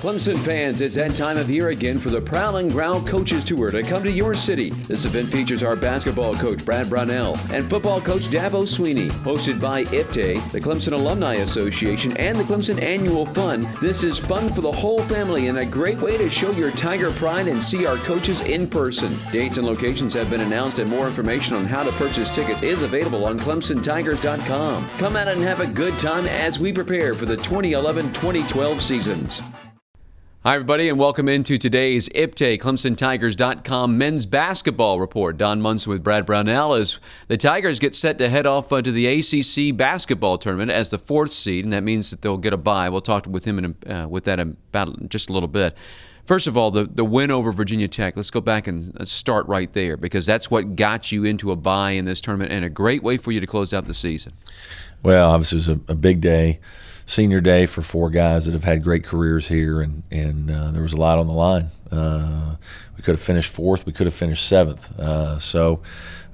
Clemson fans, it's that time of year again for the Prowl and Growl Coaches Tour to come to your city. This event features our basketball coach, Brad Brownell, and football coach, Dabo Sweeney. Hosted by IPTAY, the Clemson Alumni Association, and the Clemson Annual Fund, this is fun for the whole family and a great way to show your Tiger pride and see our coaches in person. Dates and locations have been announced, and more information on how to purchase tickets is available on ClemsonTigers.com. Come out and have a good time as we prepare for the 2011-2012 seasons. Hi, everybody, and welcome into today's IPTAY ClemsonTigers.com men's basketball report. Don Munson with Brad Brownell as the Tigers get set to head off to the ACC basketball tournament as the fourth seed, and that means that they'll get a bye. We'll talk with him with that about just a little bit. First of all, the win over Virginia Tech. Let's go back and start right there because that's what got you into a bye in this tournament and a great way for you to close out the season. Well, obviously it was a big day. Senior day for four guys that have had great careers here, and there was a lot on the line. We could have finished fourth. We could have finished seventh. So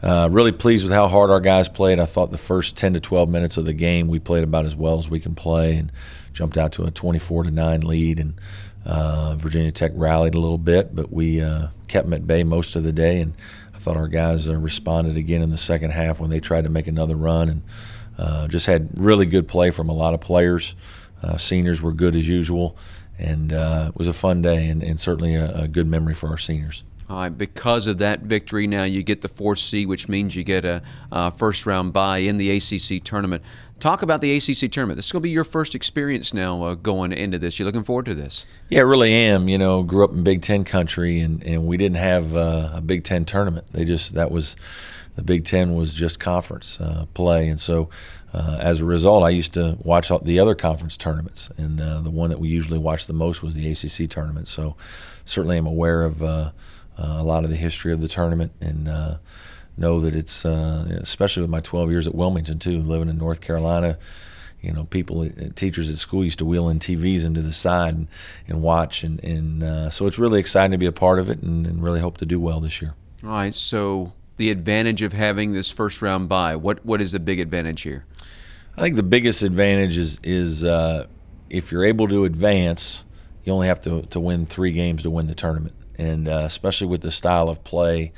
really pleased with how hard our guys played. I thought the first 10 to 12 minutes of the game we played about as well as we can play and jumped out to a 24-9 lead. And Virginia Tech rallied a little bit, but we kept them at bay most of the day. And I thought our guys responded again in the second half when they tried to make another run, and just had really good play from a lot of players. Seniors were good as usual, and it was a fun day and certainly a good memory for our seniors. All right, because of that victory, now you get the fourth seed, which means you get a first-round bye in the ACC tournament. Talk about the ACC tournament. This is going to be your first experience now going into this. You looking forward to this? Yeah, I really am. You know, grew up in Big Ten country, and we didn't have a Big Ten tournament. The Big Ten was just conference play, and so as a result, I used to watch the other conference tournaments, and the one that we usually watch the most was the ACC tournament. So certainly I'm aware of a lot of the history of the tournament, and know that it's, especially with my 12 years at Wilmington too, living in North Carolina, you know, teachers at school used to wheel in TVs into the side and watch, and so it's really exciting to be a part of it, and really hope to do well this year. All right, so the advantage of having this first-round bye, what is the big advantage here? I think the biggest advantage is if you're able to advance, you only have to win 3 games to win the tournament. And especially with the style of play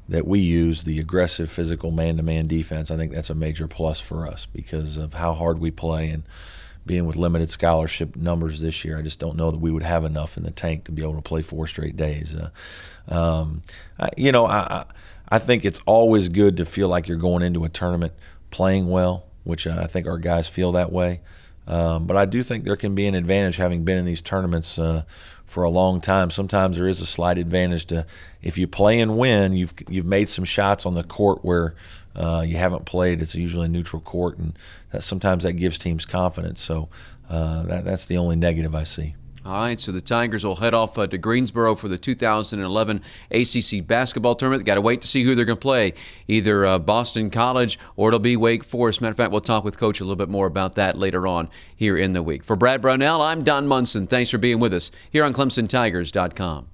that we use, the aggressive, physical, man-to-man defense, I think that's a major plus for us because of how hard we play. And being with limited scholarship numbers this year, I just don't know that we would have enough in the tank to be able to play 4 straight days. I think it's always good to feel like you're going into a tournament playing well, which I think our guys feel that way. But I do think there can be an advantage having been in these tournaments for a long time. Sometimes there is a slight advantage to, if you play and win, you've made some shots on the court where you haven't played. It's usually a neutral court, and sometimes that gives teams confidence. So that's the only negative I see. All right, so the Tigers will head off to Greensboro for the 2011 ACC basketball tournament. Got to wait to see who they're going to play, either Boston College or it'll be Wake Forest. Matter of fact, we'll talk with Coach a little bit more about that later on here in the week. For Brad Brownell, I'm Don Munson. Thanks for being with us here on ClemsonTigers.com.